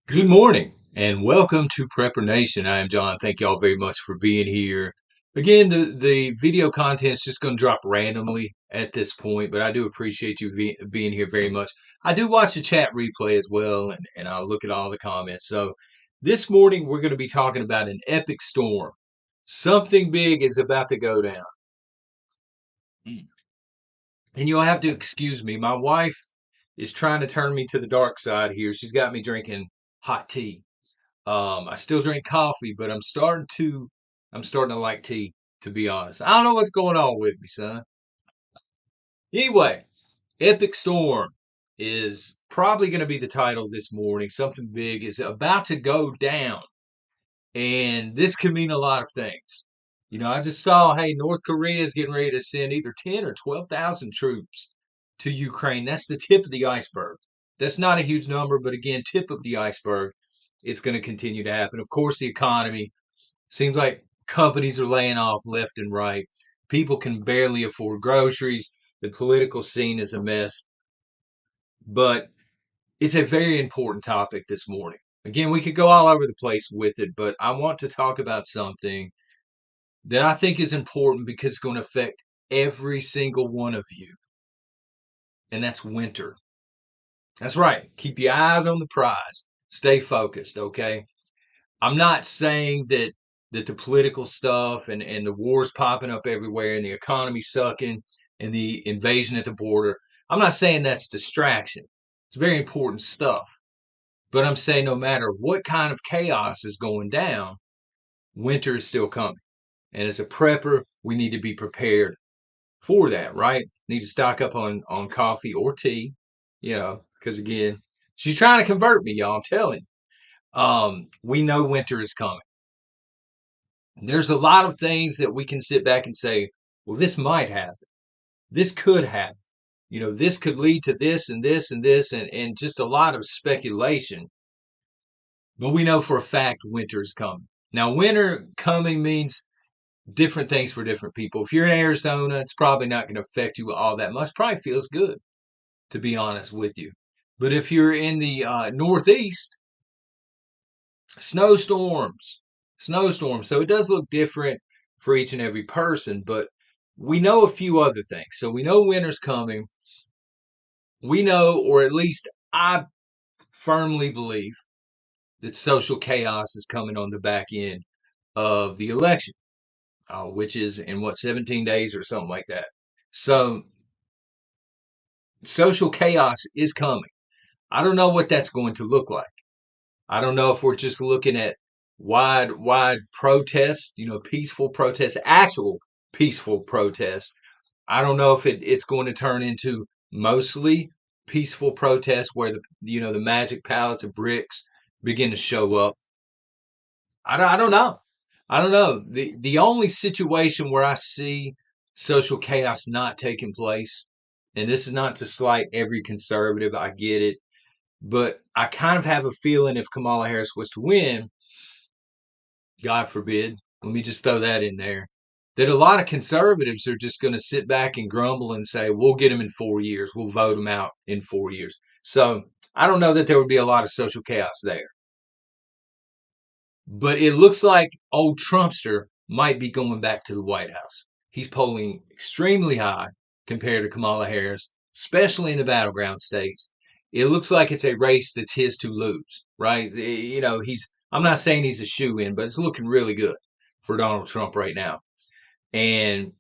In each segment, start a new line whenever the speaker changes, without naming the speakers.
Good morning and welcome to Prepper Nation. I am John. Thank y'all very much for being here. Again, the video content is just going to drop randomly at this point, but I do appreciate you being here very much. I do watch the chat replay as well, and I'll look at all the comments. So this morning, we're going to be talking about an epic storm. Something big is about to go down. And you'll have to excuse me. My wife is trying to turn me to the dark side here. She's got me drinking hot tea. I still drink coffee, but I'm starting to like tea, to be honest. I don't know what's going on with me, son. Anyway, Epic Storm is probably going to be the title this morning. Something big is about to go down, and this could mean a lot of things. I just saw, hey, North Korea is getting ready to send either 10 or 12,000 troops to Ukraine. That's the tip of the iceberg. That's not a huge number, but again, tip of the iceberg. It's going to continue to happen. Of course, the economy seems like companies are laying off left and right. People can barely afford groceries. The political scene is a mess. But it's a very important topic this morning. Again, we could go all over the place with it, but I want to talk about something that I think is important because it's going to affect every single one of you, and that's winter. That's right. Keep your eyes on the prize. Stay focused, okay? I'm not saying that the political stuff and the wars popping up everywhere and the economy sucking and the invasion at the border. I'm not saying that's distraction. It's very important stuff. But I'm saying no matter what kind of chaos is going down, winter is still coming. And as a prepper, we need to be prepared for that, right? Need to stock up on coffee or tea, because again, she's trying to convert me, y'all. I'm telling you. We know winter is coming. There's a lot of things that we can sit back and say, well, this might happen. This could happen. This could lead to this and this and this and just a lot of speculation. But we know for a fact winter is coming. Now, winter coming means different things for different people. If you're in Arizona, it's probably not going to affect you all that much. Probably feels good, to be honest with you. But if you're in the Northeast, snowstorms, snowstorms. So it does look different for each and every person, but we know a few other things. So we know winter's coming. We know, or at least I firmly believe, that social chaos is coming on the back end of the election, which is in what, 17 days or something like that. So social chaos is coming. I don't know what that's going to look like. I don't know if we're just looking at wide protests, peaceful protests, actual peaceful protests. I don't know if it's going to turn into mostly peaceful protests where the magic pallets of bricks begin to show up. I don't know. I don't know. The only situation where I see social chaos not taking place, and this is not to slight every conservative, I get it, but I kind of have a feeling if Kamala Harris was to win, God forbid, let me just throw that in there, that a lot of conservatives are just going to sit back and grumble and say, we'll get him in 4 years. We'll vote him out in 4 years. So I don't know that there would be a lot of social chaos there. But it looks like old Trumpster might be going back to the White House. He's polling extremely high compared to Kamala Harris, especially in the battleground states. It looks like it's a race that's his to lose, right? I'm not saying he's a shoe in, but it's looking really good for Donald Trump right now. And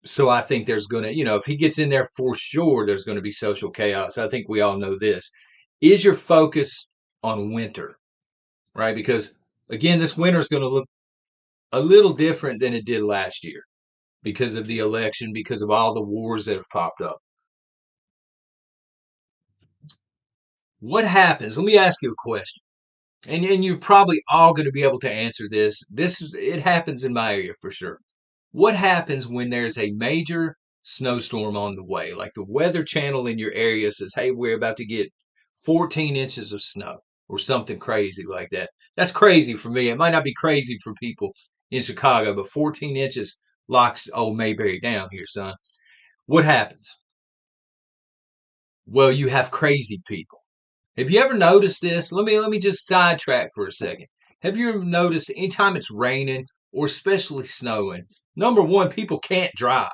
so I think there's going to, if he gets in there for sure, there's going to be social chaos. I think we all know this. Is your focus on winter, right? Because again, this winter is going to look a little different than it did last year because of the election, because of all the wars that have popped up. What happens? Let me ask you a question. And you're probably all going to be able to answer this. It happens in my area for sure. What happens when there's a major snowstorm on the way? Like the Weather Channel in your area says, "Hey, we're about to get 14 inches of snow," or something crazy like that. That's crazy for me. It might not be crazy for people in Chicago, but 14 inches locks old Mayberry down here, son. What happens? Well, you have crazy people. Have you ever noticed this? Let me just sidetrack for a second. Have you ever noticed anytime it's raining or especially snowing, number one, people can't drive.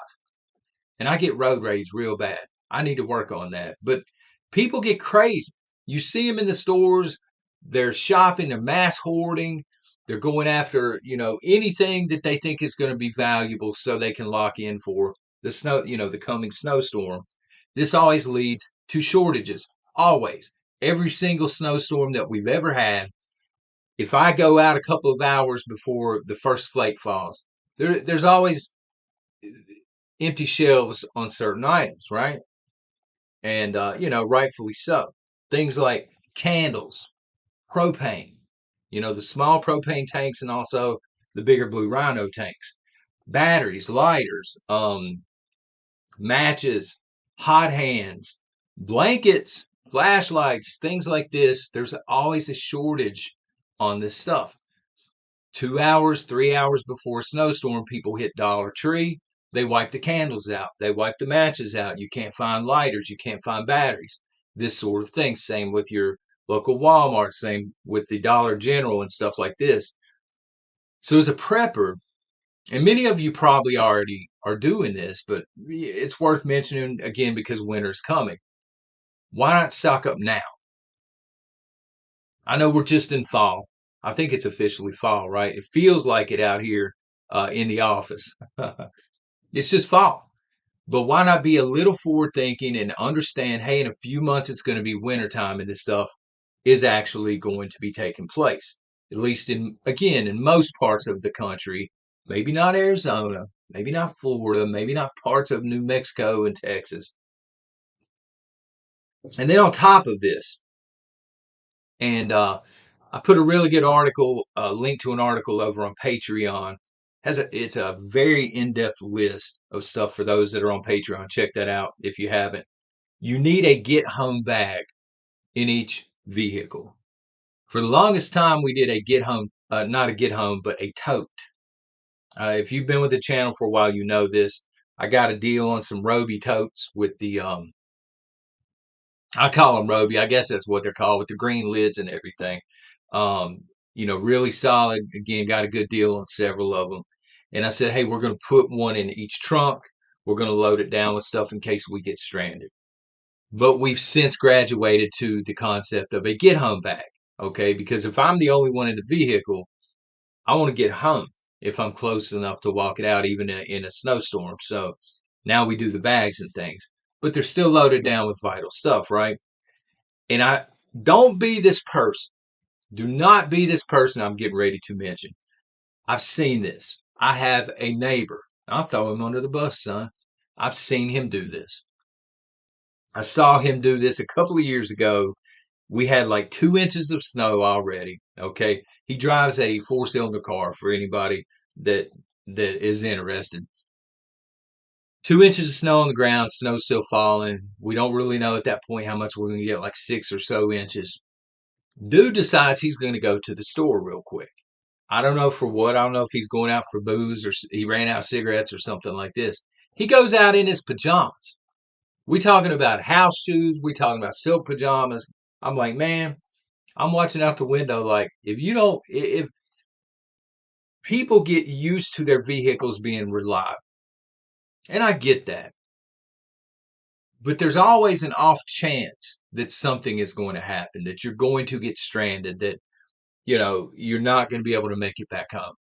And I get road rage real bad. I need to work on that. But people get crazy. You see them in the stores, they're shopping, they're mass hoarding, they're going after, anything that they think is going to be valuable so they can lock in for the snow, the coming snowstorm. This always leads to shortages. Always. Every single snowstorm that we've ever had, if I go out a couple of hours before the first flake falls, there's always empty shelves on certain items, right? And rightfully so. Things like candles, propane, the small propane tanks and also the bigger Blue Rhino tanks, batteries, lighters, matches, hot hands, blankets, flashlights, things like this. There's always a shortage on this stuff. 2 hours, 3 hours before a snowstorm, people hit Dollar Tree. They wipe the candles out. They wipe the matches out. You can't find lighters. You can't find batteries. This sort of thing. Same with your local Walmart. Same with the Dollar General and stuff like this. So as a prepper, and many of you probably already are doing this, but it's worth mentioning again because winter's coming. Why not stock up now? I know we're just in fall. I think it's officially fall, right? It feels like it out here in the office. It's just fall. But why not be a little forward thinking and understand, hey, in a few months it's going to be wintertime and this stuff is actually going to be taking place. At least in most parts of the country, maybe not Arizona, maybe not Florida, maybe not parts of New Mexico and Texas. And then on top of this, and I put a really good article, link to an article over on Patreon. It's a very in-depth list of stuff for those that are on Patreon. Check that out if you haven't. You need a get home bag in each vehicle. For the longest time, we did a get home, not a get home, but a tote. If you've been with the channel for a while, you know this. I got a deal on some Roby totes with the I call them Roby. I guess that's what they're called with the green lids and everything. Really solid. Again, got a good deal on several of them. And I said, hey, we're going to put one in each trunk. We're going to load it down with stuff in case we get stranded. But we've since graduated to the concept of a get home bag. Okay. Because if I'm the only one in the vehicle, I want to get home if I'm close enough to walk it out, even in a snowstorm. So now we do the bags and things, but they're still loaded down with vital stuff, right? And I don't be this person. Do not be this person I'm getting ready to mention. I've seen this. I have a neighbor. I'll throw him under the bus, son. I've seen him do this. I saw him do this a couple of years ago. We had like 2 inches of snow already. Okay. He drives a 4-cylinder car for anybody that is interested. 2 inches of snow on the ground, snow's still falling. We don't really know at that point how much we're going to get, like 6 or so inches. Dude decides he's going to go to the store real quick. I don't know for what. I don't know if he's going out for booze or he ran out of cigarettes or something like this. He goes out in his pajamas. We talking about house shoes. We talking about silk pajamas. I'm like, man, I'm watching out the window. Like, if people get used to their vehicles being reliable, and I get that, but there's always an off chance that something is going to happen, that you're going to get stranded, that you're not going to be able to make it back home.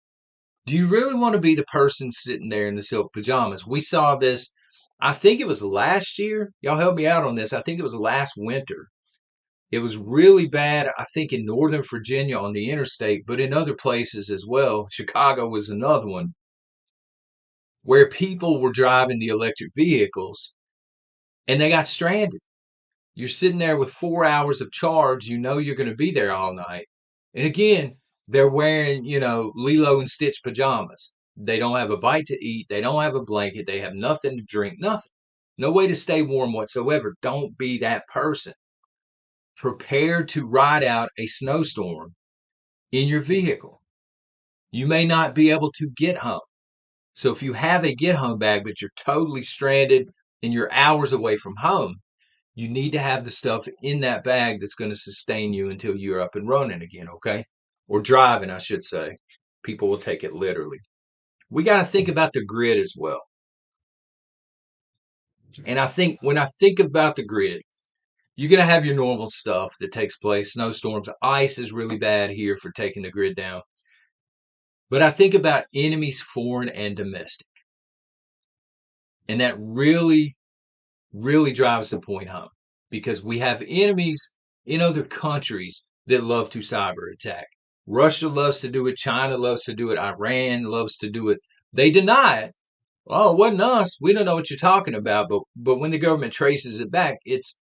Do you really want to be the person sitting there in the silk pajamas? We saw this, I think it was last year. Y'all help me out on this. I think it was last winter. It was really bad, I think, in Northern Virginia on the interstate, but in other places as well. Chicago was another one where people were driving the electric vehicles and they got stranded. You're sitting there with 4 hours of charge. You know you're going to be there all night. And again, they're wearing, Lilo and Stitch pajamas. They don't have a bite to eat. They don't have a blanket. They have nothing to drink, nothing. No way to stay warm whatsoever. Don't be that person. Prepare to ride out a snowstorm in your vehicle. You may not be able to get home. So if you have a get home bag, but you're totally stranded and you're hours away from home, You need to have the stuff in that bag that's going to sustain you until you're up and running again, okay? Or driving, I should say. People will take it literally. We got to think about the grid as well. And I think when I think about the grid, you're going to have your normal stuff that takes place. Snowstorms, ice is really bad here for taking the grid down. But I think about enemies, foreign and domestic. And that really, really drives the point home because we have enemies in other countries that love to cyber attack. Russia loves to do it. China loves to do it. Iran loves to do it. They deny it. Oh, it wasn't us. We don't know what you're talking about. But when the government traces it back, it's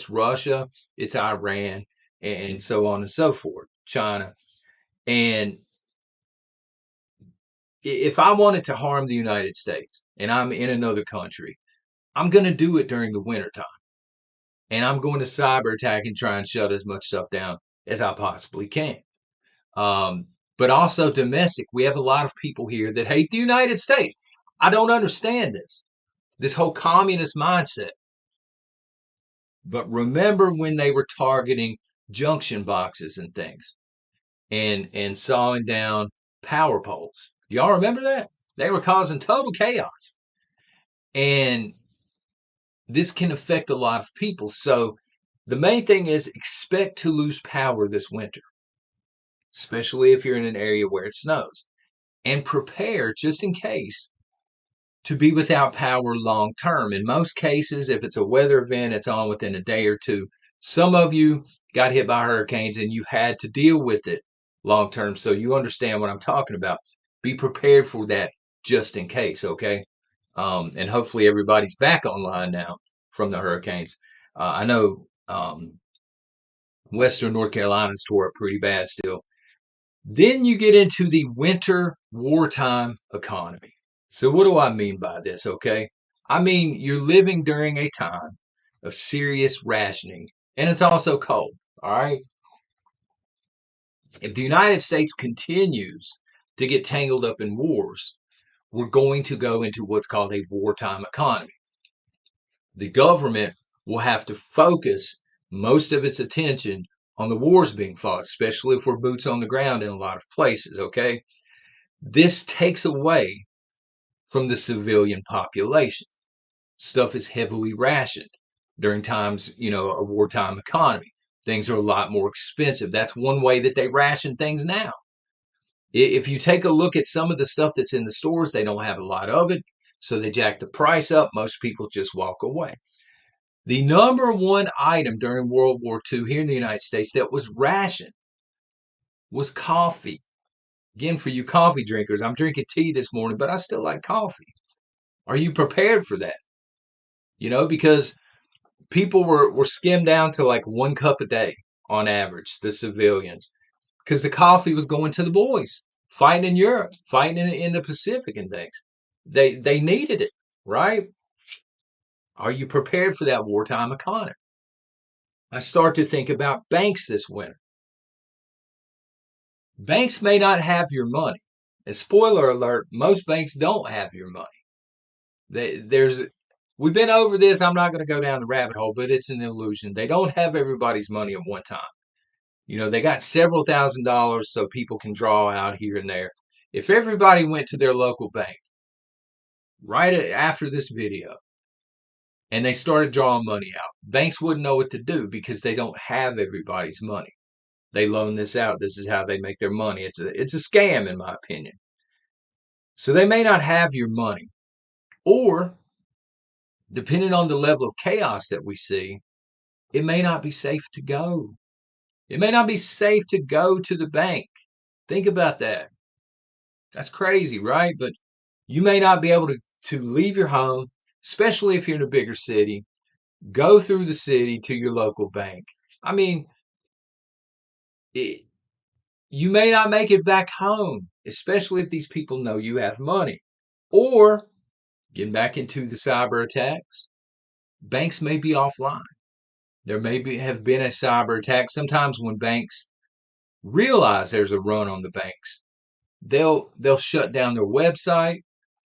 Russia, it's Iran, and so on and so forth. China. And if I wanted to harm the United States and I'm in another country, I'm going to do it during the wintertime. And I'm going to cyber attack and try and shut as much stuff down as I possibly can. Um, but also domestic. We have a lot of people here that hate the United States. I don't understand this whole communist mindset. But remember when they were targeting junction boxes and things and sawing down power poles. Y'all remember that? They were causing total chaos. And this can affect a lot of people. So the main thing is expect to lose power this winter, especially if you're in an area where it snows, and prepare just in case to be without power long term. In most cases, if it's a weather event, it's on within a day or two. Some of you got hit by hurricanes and you had to deal with it long term. So you understand what I'm talking about. Be prepared for that just in case, okay? And hopefully everybody's back online now from the hurricanes. I know Western North Carolina's tore up pretty bad still. Then you get into the winter wartime economy. So what do I mean by this, okay? I mean, you're living during a time of serious rationing, and it's also cold, all right? If the United States continues to get tangled up in wars, we're going to go into what's called a wartime economy. The government will have to focus most of its attention on the wars being fought, especially if we're boots on the ground in a lot of places, okay? This takes away from the civilian population. Stuff is heavily rationed during times, a wartime economy. Things are a lot more expensive. That's one way that they ration things now. If you take a look at some of the stuff that's in the stores, they don't have a lot of it. So they jack the price up. Most people just walk away. The number one item during World War II here in the United States that was rationed was coffee. Again, for you coffee drinkers, I'm drinking tea this morning, but I still like coffee. Are you prepared for that? Because people were skimmed down to like 1 cup a day on average, the civilians, because the coffee was going to the boys fighting in Europe, fighting in the Pacific and things. They needed it, right? Are you prepared for that wartime economy? I start to think about banks this winter. Banks may not have your money. And spoiler alert, most banks don't have your money. We've been over this. I'm not going to go down the rabbit hole, but it's an illusion. They don't have everybody's money at one time. They got several $1,000s so people can draw out here and there. If everybody went to their local bank right after this video and they started drawing money out, banks wouldn't know what to do because they don't have everybody's money. They loan this out. This is how they make their money. It's a scam, in my opinion. So they may not have your money, or depending on the level of chaos that we see, it may not be safe to go. It may not be safe to go to the bank. Think about that. That's crazy, right? But you may not be able to leave your home, especially if you're in a bigger city, go through the city to your local bank. I mean, you may not make it back home, especially if these people know you have money. Or, getting back into the cyber attacks, banks may be offline. There may have been a cyber attack. Sometimes when banks realize there's a run on the banks, they'll shut down their website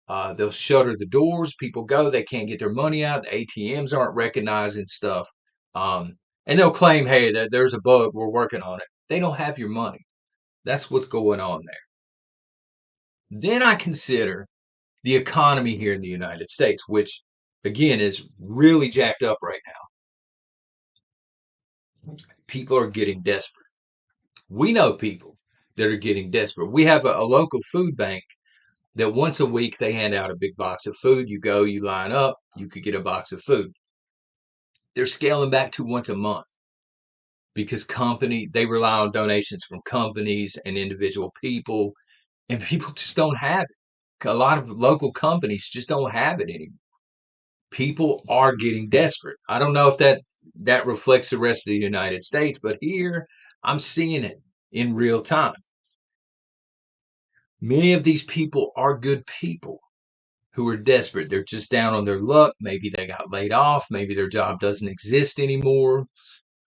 They'll shutter the doors. People go, they can't get their money out. The ATMs aren't recognizing stuff. Um, and they'll claim, hey, there's a bug. We're working on it. They don't have your money. That's what's going on there. Then I consider the economy here in the United States, which again is really jacked up right now. People are getting desperate. We know people that are getting desperate. We have a local food bank that once a week they hand out a big box of food. You go, you line up, you could get a box of food. They're scaling back to once a month because they rely on donations from companies and individual people, and people just don't have it. A lot of local companies just don't have it anymore. People are getting desperate. I don't know if that reflects the rest of the United States, but here I'm seeing it in real time. Many of these people are good people who are desperate. They're just down on their luck. Maybe they got laid off. Maybe their job doesn't exist anymore,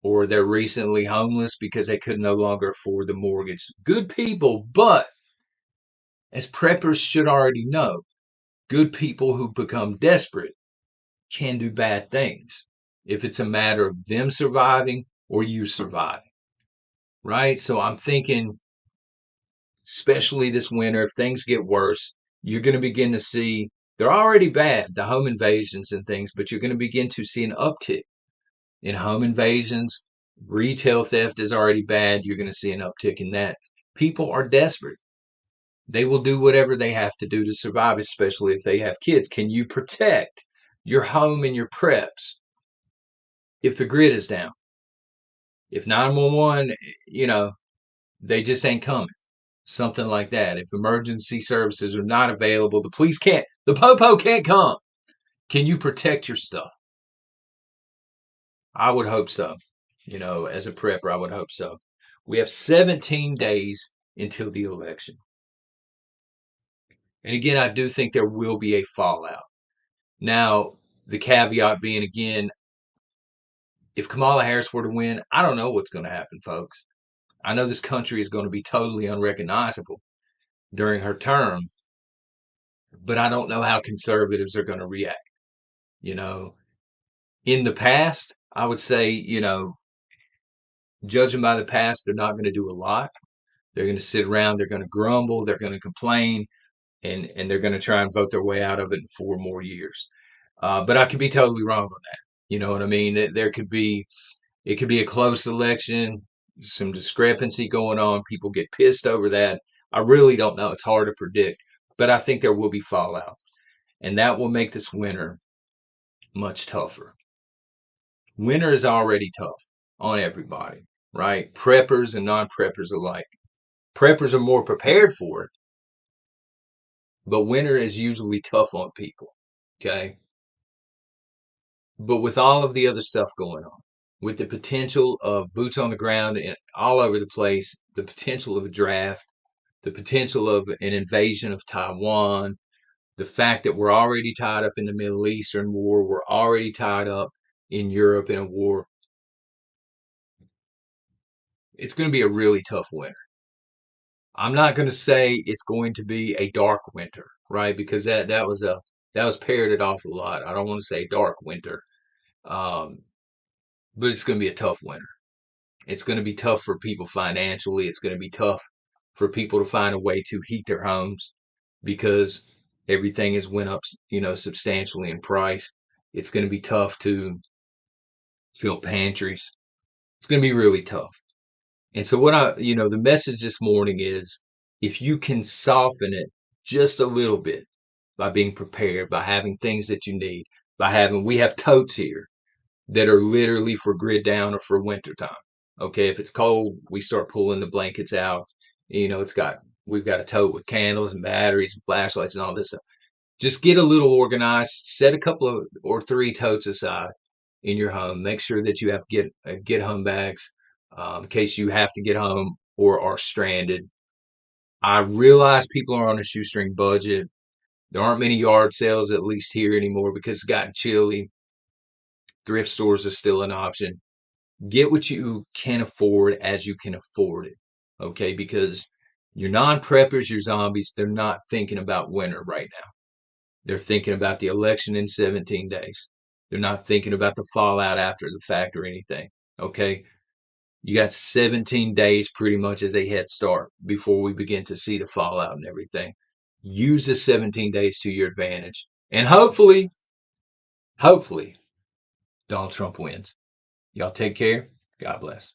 or they're recently homeless because they could no longer afford the mortgage. Good people, but as preppers should already know, good people who become desperate can do bad things if it's a matter of them surviving or you surviving, right? So I'm thinking, especially this winter, if things get worse, you're going to begin to see they're already bad, the home invasions and things, but you're going to begin to see an uptick in home invasions. Retail theft is already bad. You're going to see an uptick in that. People are desperate. They will do whatever they have to do to survive, especially if they have kids. Can you protect your home and your preps if the grid is down? If 911, they just ain't coming. Something like that. If emergency services are not available, the popo can't come. Can you protect your stuff? I would hope so. As a prepper, I would hope so. We have 17 days until the election. And again, I do think there will be a fallout. Now, the caveat being again, if Kamala Harris were to win, I don't know what's going to happen, folks. I know this country is going to be totally unrecognizable during her term, but I don't know how conservatives are going to react. You know, in the past, I would say, judging by the past, they're not going to do a lot. They're going to sit around, they're going to grumble, they're going to complain, and they're going to try and vote their way out of it in 4 more years. But I could be totally wrong on that. You know what I mean? It could be a close election, some discrepancy going on. People get pissed over that. I really don't know. It's hard to predict, but I think there will be fallout, and that will make this winter much tougher. Winter is already tough on everybody, right? Preppers and non-preppers alike. Preppers are more prepared for it, but winter is usually tough on people. Okay. But with all of the other stuff going on, with the potential of boots on the ground and all over the place, the potential of a draft, the potential of an invasion of Taiwan, the fact that we're already tied up in the Middle Eastern war, we're already tied up in Europe in a war. It's going to be a really tough winter. I'm not going to say it's going to be a dark winter, right? Because that was parroted off a lot. I don't want to say dark winter, um, but it's going to be a tough winter. It's going to be tough for people financially. It's going to be tough for people to find a way to heat their homes because everything has went up, substantially in price. It's going to be tough to fill pantries. It's going to be really tough. And so the message this morning is if you can soften it just a little bit by being prepared, by having things that you need, we have totes here that are literally for grid down or for winter time. Okay. If it's cold, we start pulling the blankets out. We've got a tote with candles and batteries and flashlights and all this stuff. Just get a little organized, set a couple of or three totes aside in your home. Make sure that you have get home bags in case you have to get home or are stranded. I realize people are on a shoestring budget. There aren't many yard sales, at least here anymore, because it's gotten chilly. Thrift stores are still an option. Get what you can afford as you can afford it. Okay, because your non-preppers, your zombies, they're not thinking about winter right now. They're thinking about the election in 17 days. They're not thinking about the fallout after the fact or anything. Okay. You got 17 days pretty much as a head start before we begin to see the fallout and everything. Use the 17 days to your advantage. And hopefully, Donald Trump wins. Y'all take care. God bless.